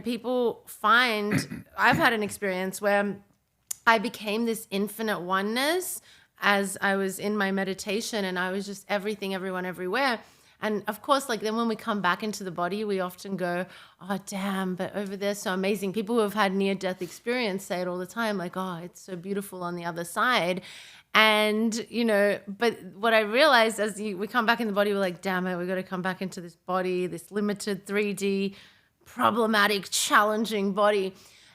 people find, I've had an experience where I became this infinite oneness as I was in my meditation, and I was just everything, everyone, everywhere. And of course, like then when we come back into the body, we often go, oh, damn, but over there, so amazing. People who have had near-death experience say it all the time, like, oh, it's so beautiful on the other side. And, but what I realized as we come back in the body, we're like, damn it, we got to come back into this body, this limited 3D, problematic, challenging body.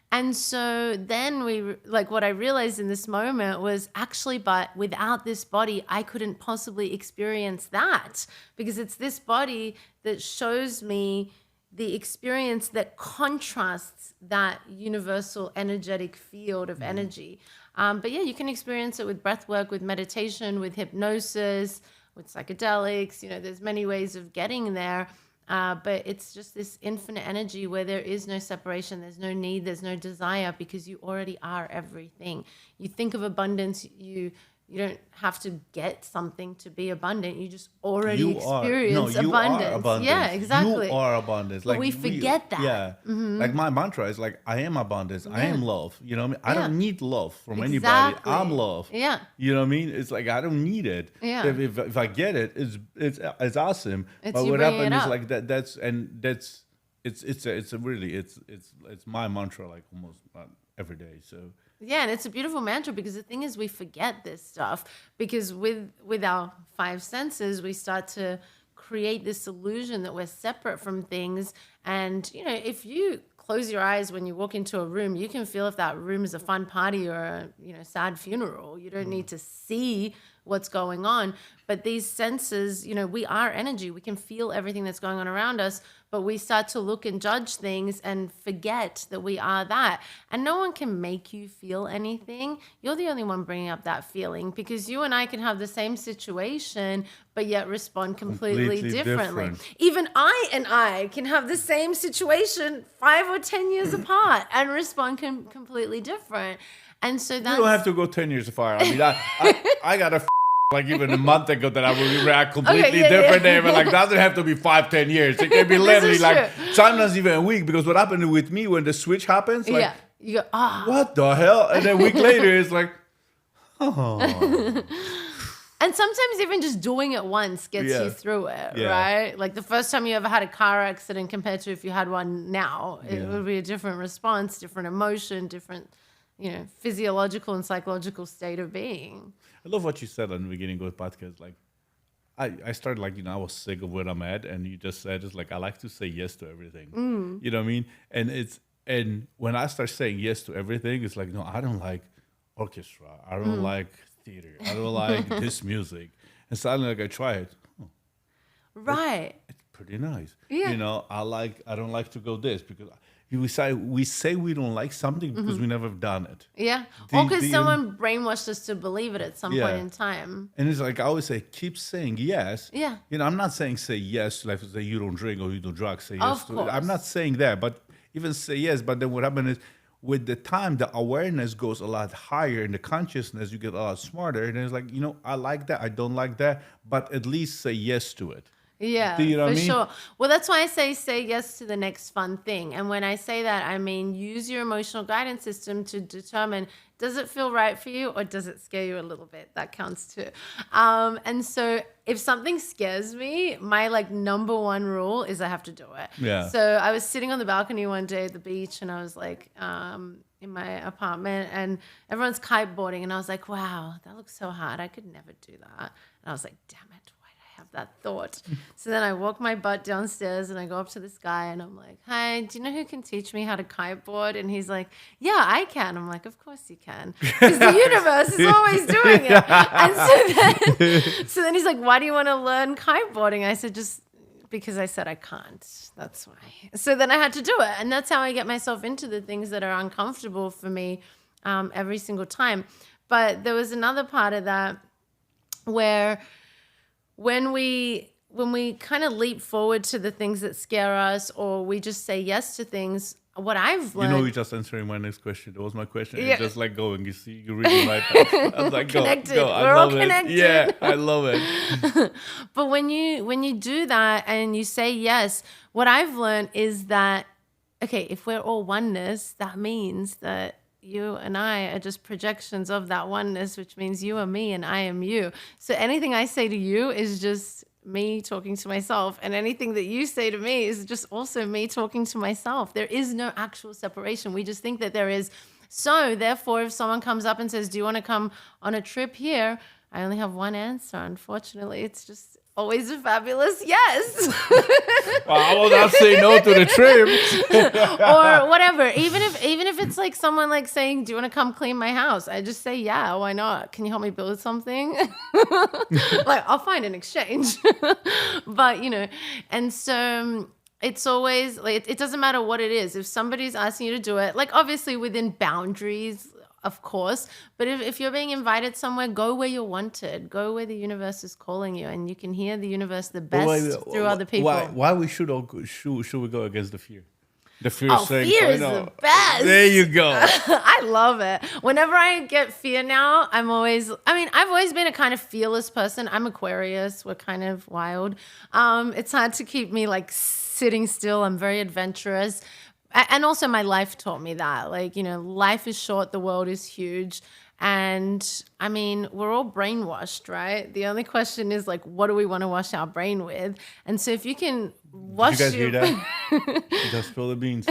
And so then what I realized in this moment was actually, but without this body, I couldn't possibly experience that, because it's this body that shows me the experience that contrasts that universal energetic field of energy. But yeah, you can experience it with breath work, with meditation, with hypnosis, with psychedelics. There's many ways of getting there. But it's just this infinite energy where there is no separation, there's no need, there's no desire, because you already are everything. You think of abundance, you don't have to get something to be abundant. You just already experience abundance. Yeah, exactly. You are abundance. But we forget that. Yeah. Mm-hmm. Like my mantra is like, I am abundance. Yeah. I am love. You know what I mean? I don't need love from anybody. I'm love. Yeah. You know what I mean? It's like, I don't need it. Yeah. If I get it, it's awesome. It's but you what bringing happens it up. it's my mantra, like almost every day. So. Yeah, and it's a beautiful mantra, because the thing is we forget this stuff, because with our 5 senses, we start to create this illusion that we're separate from things. And, if you close your eyes when you walk into a room, you can feel if that room is a fun party or a sad funeral. You don't need to see what's going on. But these senses, we are energy. We can feel everything that's going on around us. but we start to look and judge things and forget that we are that. And no one can make you feel anything. You're the only one bringing up that feeling, because you and I can have the same situation, but yet respond completely differently. Even I can have the same situation 5 or 10 years apart and respond completely different. And so that's... You don't have to go 10 years apart. I mean, I got a like even a month ago that I would react completely different. But like, doesn't have to be 5-10 years. It can be literally like sometimes even a week. Because what happened with me when the switch happens, like, you go, what the hell? And then a week later, it's like, oh. And sometimes even just doing it once gets you through it, right? Like the first time you ever had a car accident compared to if you had one now, it would be a different response, different emotion, different, physiological and psychological state of being. I love what you said in the beginning of the podcast. Like, I started like, I was sick of where I'm at, and you just said, it's like, I like to say yes to everything. You know what I mean? And when I start saying yes to everything, it's like, no, I don't like orchestra. I don't like theater. I don't like this music. And suddenly, like, I try it. Oh, right. It's pretty nice. Yeah. I don't like to go this because we say we don't like something because we never have done it. Yeah. Or because someone brainwashed us to believe it at some point in time. And it's like I always say, keep saying yes. Yeah. I'm not saying say yes, like say you don't drink or you don't drugs. Say yes. Of course. I'm not saying that, but even say yes. But then what happens is with the time, the awareness goes a lot higher in the consciousness. You get a lot smarter. And it's like, I like that. I don't like that. But at least say yes to it. Yeah, for sure. Well, that's why I say yes to the next fun thing. And when I say that, I mean use your emotional guidance system to determine, does it feel right for you or does it scare you a little bit? That counts too. And so if something scares me, my number one rule is I have to do it. Yeah. So I was sitting on the balcony one day at the beach, and I was like in my apartment, and everyone's kiteboarding, and I was like, wow, that looks so hard. I could never do that. And I was like, damn it. Have that thought. So then I walk my butt downstairs and I go up to this guy and I'm like, hi, do you know who can teach me how to kiteboard? And he's like, yeah, I can. I'm like, of course you can. Because the universe is always doing it. And so then he's like, why do you want to learn kiteboarding? I said, just because I said I can't. That's why. So then I had to do it. And that's how I get myself into the things that are uncomfortable for me every single time. But there was another part of that where when we kind of leap forward to the things that scare us, or we just say yes to things, what I've learned... you're just answering my next question. That was my question. Yeah. You're just going. You see, you're really right. I was like, go. We're all connected. Yeah, I love it. But when you do that and you say yes, what I've learned is that, okay, if we're all oneness, that means that you and I are just projections of that oneness, which means you are me and I am you. So anything I say to you is just me talking to myself, and anything that you say to me is just also me talking to myself. There is no actual separation. We just think that there is. So therefore, if someone comes up and says, do you want to come on a trip here? I only have one answer. Unfortunately, it's just always a fabulous yes. Well, I will not say no to the trip. Or whatever. Even if it's like someone saying, do you want to come clean my house? I just say, yeah, why not? Can you help me build something? I'll find an exchange. But, and so it's always, it doesn't matter what it is. If somebody's asking you to do it, obviously within boundaries, of course, but if you're being invited somewhere, go where you're wanted. Go where the universe is calling you, and you can hear the universe the best through other people. Why we should we go against the fear? The fear saying, fear is the best. There you go. I love it. Whenever I get fear now, I've always been a kind of fearless person. I'm Aquarius. We're kind of wild. It's hard to keep me sitting still. I'm very adventurous. And also my life taught me that, life is short, the world is huge. And I mean, we're all brainwashed, right? The only question is what do we want to wash our brain with? And so if you can wash... Did you guys hear that? You just spill the beans.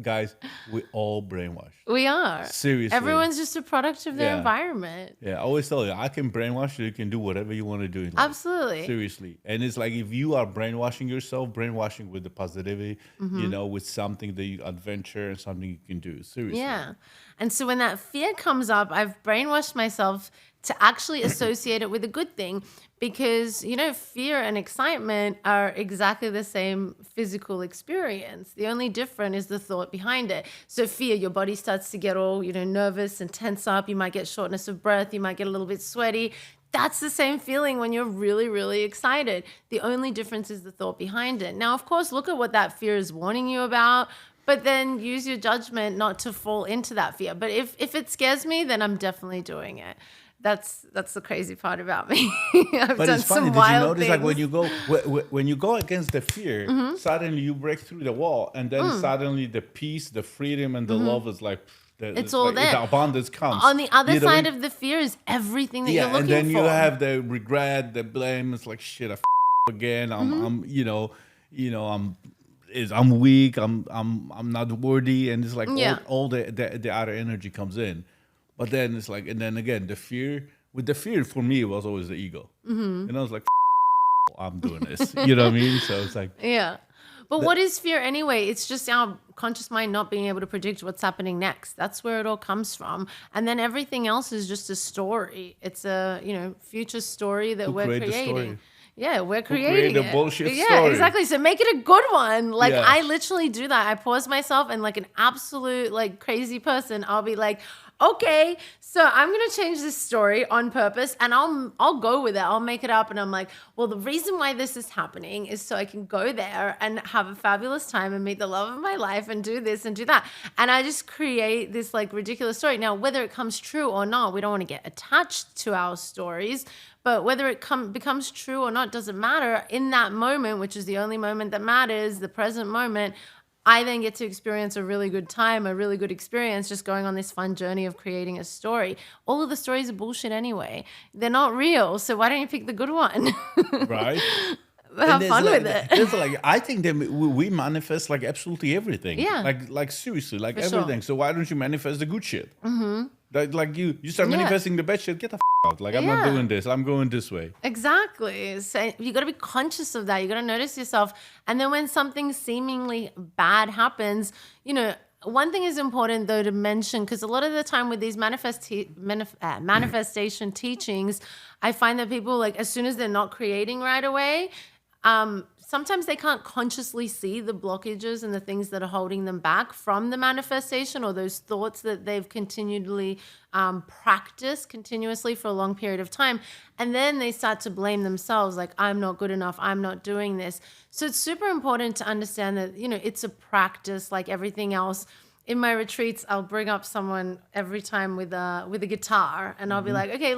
Guys, we all brainwashed. We are. Seriously. Everyone's just a product of their environment. Yeah, I always tell you, I can brainwash you. You can do whatever you want to do in life. Absolutely. Seriously. And it's if you are brainwashing yourself, brainwashing with the positivity, with something that you adventure and something you can do. Seriously. Yeah. And so when that fear comes up, I've brainwashed myself to actually associate it with a good thing, because, you know, fear and excitement are exactly the same physical experience. The only difference is the thought behind it. So fear, your body starts to get all, you know, nervous and tense up. You might get shortness of breath. You might get a little bit sweaty. That's the same feeling when you're really, really excited. The only difference is the thought behind it. Now, of course, look at what that fear is warning you about, but then use your judgment not to fall into that fear. But if it scares me, then I'm definitely doing it. That's the crazy part about me. I've But done it's funny. some Did you wild notice, things. like when you go against the fear, suddenly you break through the wall, and then suddenly the peace, the freedom, and the love is like It's all like, there. the abundance comes. On the other You know what I side mean? of the fear is everything that you're and looking then for. you have the regret, the blame. It's like shit. I again. I'm I'm weak. I'm not worthy, and it's like Yeah. all the other energy comes in. But then it's like, and then again, the fear. With the fear, for me, it was always the ego. And I was like, I'm doing this. You know what I mean? So it's like, Yeah. But what is fear anyway? It's just our conscious mind not being able to predict what's happening next. That's where it all comes from. And then everything else is just a story. It's a, you know, future story that we're created the creating. story? Yeah, we're created creating the it. bullshit Yeah, story? exactly. So make it a good one. Like, Yeah. I literally do that. I pause myself, and like an absolute like crazy person, I'll be like, okay, so I'm gonna change this story on purpose, and I'll go with it. I'll make it up, and I'm like, well, the reason why this is happening is so I can go there and have a fabulous time and meet the love of my life and do this and do that. And I just create this like ridiculous story. Now, whether it comes true or not, we don't want to get attached to our stories. But whether it becomes true or not doesn't matter. In that moment, which is the only moment that matters, the present moment, I then get to experience a really good time, a really good experience, just going on this fun journey of creating a story. All of the stories are bullshit anyway. They're not real. So why don't you pick the good one? right? Have fun with it. It's like, I think that we manifest like absolutely everything. Yeah. Like seriously, like For sure. everything. So why don't you manifest the good shit? Like you start Yeah. manifesting the bad shit, get the out. Like, I'm not Yeah. doing this. I'm going this way. Exactly. So you got to be conscious of that. You got to notice yourself. And then when something seemingly bad happens, you know, one thing is important though to mention, because a lot of the time with these manifestation teachings, I find that people, like, as soon as they're not creating right away, sometimes they can't consciously see the blockages and the things that are holding them back from the manifestation, or those thoughts that they've continually practiced continuously for a long period of time. And then they start to blame themselves, like, I'm not good enough, I'm not doing this. So it's super important to understand that, you know, it's a practice like everything else. In my retreats, I'll bring up someone every time with a guitar, and I'll be like, okay,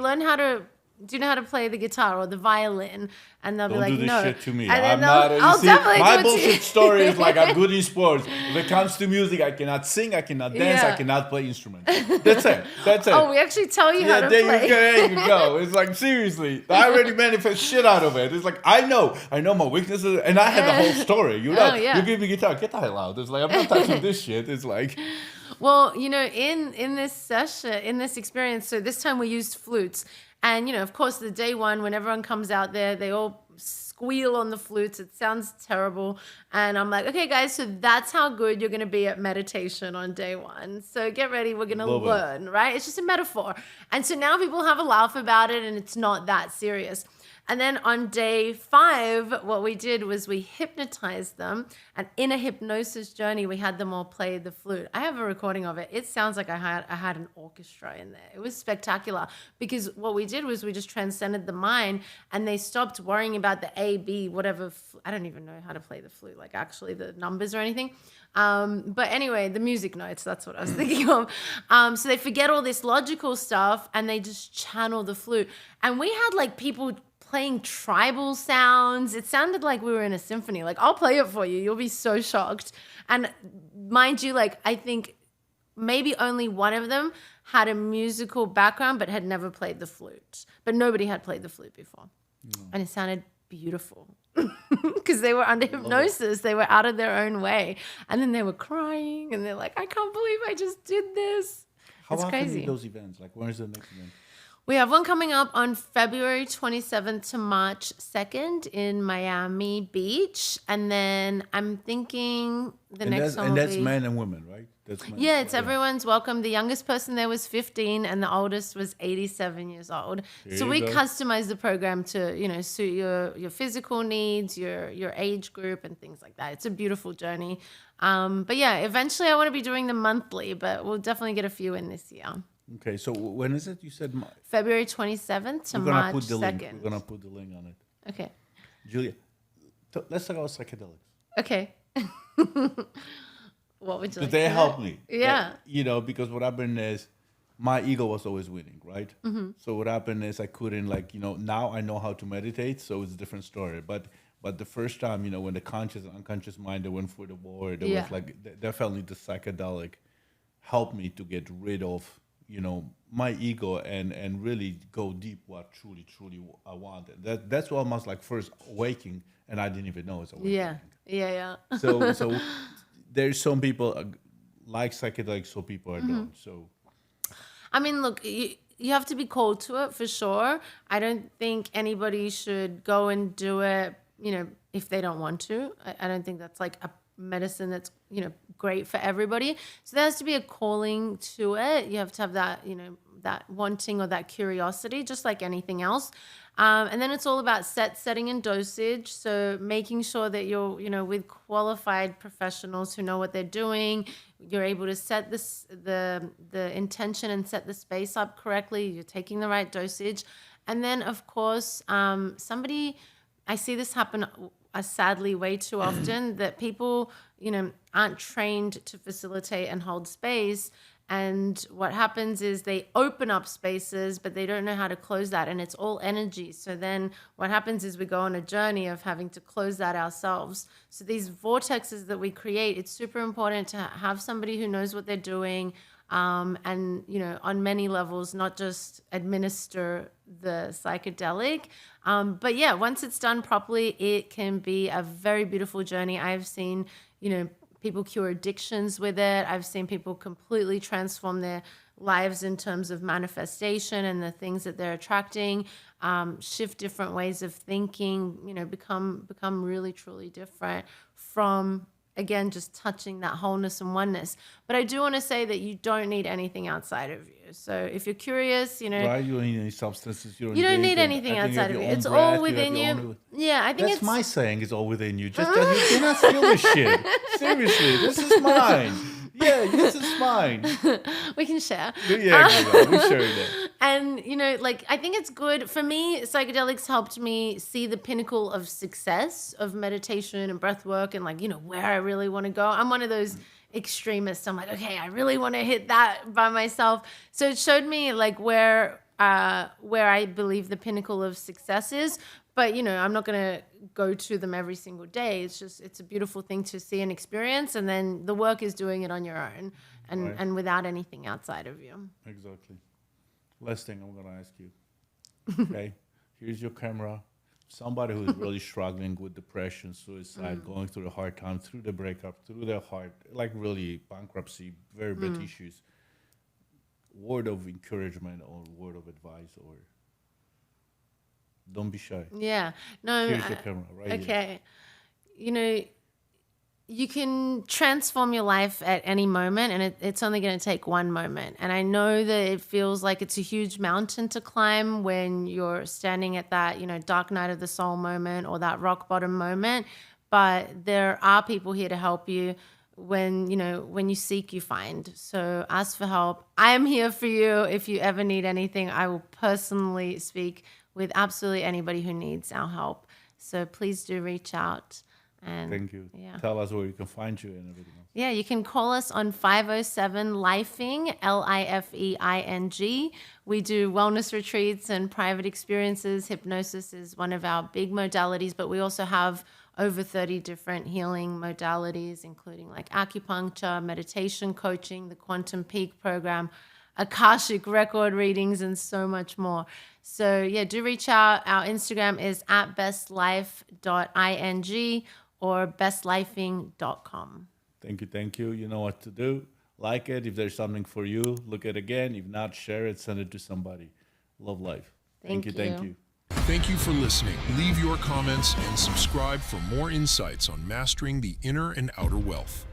do you know how to play the guitar or the violin? And they'll Don't be like, do this no. shit to me. And then I'm not. You I'll see, definitely my do it to you. bullshit story is like, I'm good in sports. If it comes to music, I cannot sing, I cannot dance, Yeah. I cannot play instruments. That's it. That's it. Oh, we actually tell you how to there play. there you go. It's like, seriously, I already manifest shit out of it. It's like, I know my weaknesses, and I had the whole story. You know, yeah. you give me guitar, get the hell out. It's like, I'm not touching this shit. It's like, Well, you know, in this session, in this experience, so this time we used flutes. And, you know, of course, the day one, when everyone comes out there, they all squeal on the flutes. It sounds terrible. And I'm like, okay, guys, so that's how good you're going to be at meditation on day one. So get ready. We're going to Love it. learn, right? It's just a metaphor. And so now people have a laugh about it, and it's not that serious. And then on day 5, what we did was we hypnotized them. And in a hypnosis journey, we had them all play the flute. I have a recording of it. It sounds like I had an orchestra in there. It was spectacular, because what we did was we just transcended the mind, and they stopped worrying about the A, B, whatever. I don't even know how to play the flute, like actually the numbers or anything. But anyway, the music notes, that's what I was thinking of. So they forget all this logical stuff, and they just channel the flute. And we had like people playing tribal sounds. It sounded like we were in a symphony. Like, I'll play it for you. You'll be so shocked. And mind you, like, I think maybe only one of them had a musical background but had never played the flute. But nobody had played the flute before. And it sounded beautiful because they were under hypnosis. They were out of their own way. And then they were crying, and they're like, I can't believe I just did this. how It's often crazy. do those events? Like, where's the next event? We have one coming up on February 27th to March 2nd in Miami Beach. And then I'm thinking the next one will that's be... men and women, right? That's men. Yeah, it's everyone's welcome. The youngest person there was 15 and the oldest was 87 years old. So we customize the program to, suit your physical needs, your age group and things like that. It's a beautiful journey. But yeah, eventually I want to be doing them monthly, but we'll definitely get a few in this year. Okay, so when is it? You said February 27th to March 2nd. We're going to put the link on it. Okay. Julia, let's talk about psychedelics. Okay. What would you like? They help me. Yeah. Because what happened is my ego was always winning, right? Mm-hmm. So what happened is I couldn't now I know how to meditate, so it's a different story. But the first time, when the conscious and unconscious mind they went for the war, there was definitely the psychedelic helped me to get rid of my ego and really go deep what truly I wanted. That's almost like first awakening, and I didn't even know it's awakening. Yeah. So there's some people like psychedelics, so people are don't. So I mean, look, you have to be cold to it for sure. I don't think anybody should go and do it, if they don't want to. I don't think that's like a medicine that's great for everybody. So there has to be a calling to it. You have to have that that wanting or that curiosity, just like anything else. And then it's all about setting and dosage. So making sure that you're with qualified professionals who know what they're doing. You're able to set the intention and set the space up correctly. You're taking the right dosage. And then of course I see this happen sadly way too often, that people aren't trained to facilitate and hold space. And what happens is they open up spaces, but they don't know how to close that. And it's all energy. So then what happens is we go on a journey of having to close that ourselves. So these vortexes that we create, it's super important to have somebody who knows what they're doing. And, on many levels, not just administer the psychedelic. But yeah, once it's done properly, it can be a very beautiful journey. I've seen, people cure addictions with it. I've seen people completely transform their lives in terms of manifestation and the things that they're attracting, shift different ways of thinking, become really, truly different from, again, just touching that wholeness and oneness. But I do want to say that you don't need anything outside of you. So if you're curious, right, you don't need any substances. You don't need anything outside of you. It's all within you. Yeah, I think that's my saying. It's all within you. Just you cannot steal this shit. Seriously, this is mine. Yeah, this is mine. We can share. Yeah, we share that. And, I think it's good. For me, psychedelics helped me see the pinnacle of success of meditation and breath work and, where I really want to go. I'm one of those extremists. I'm like, okay, I really want to hit that by myself. So it showed me, where I believe the pinnacle of success is. But, I'm not going to go to them every single day. It's a beautiful thing to see and experience. And then the work is doing it on your own and without anything outside of you. Exactly. Last thing I'm going to ask you. Okay. Here's your camera. Somebody who's really struggling with depression, suicide, going through a hard time, through the breakup, through their heart, really bankruptcy, very bad issues. Word of encouragement or word of advice or... Don't be shy. Yeah. No. Here's your camera right here. Okay. You can transform your life at any moment, and it's only going to take one moment. And I know that it feels like it's a huge mountain to climb when you're standing at that, dark night of the soul moment or that rock bottom moment. But there are people here to help you. When you seek, you find. So ask for help. I am here for you. If you ever need anything, I will personally speak with absolutely anybody who needs our help. So please do reach out. And thank you. Yeah. Tell us where you can find you and everything else. Yeah, you can call us on 507-LIFING, LIFEING. We do wellness retreats and private experiences. Hypnosis is one of our big modalities, but we also have over 30 different healing modalities, including acupuncture, meditation coaching, the Quantum Peak program, Akashic record readings, and so much more. So yeah, do reach out. Our Instagram is @bestlife.ing or bestlifing.com. Thank you. You know what to do. Like it. If there's something for you, look at it again. If not, share it, send it to somebody. Love life. Thank Thank you. you. Thank you for listening. Leave your comments and subscribe for more insights on mastering the inner and outer wealth.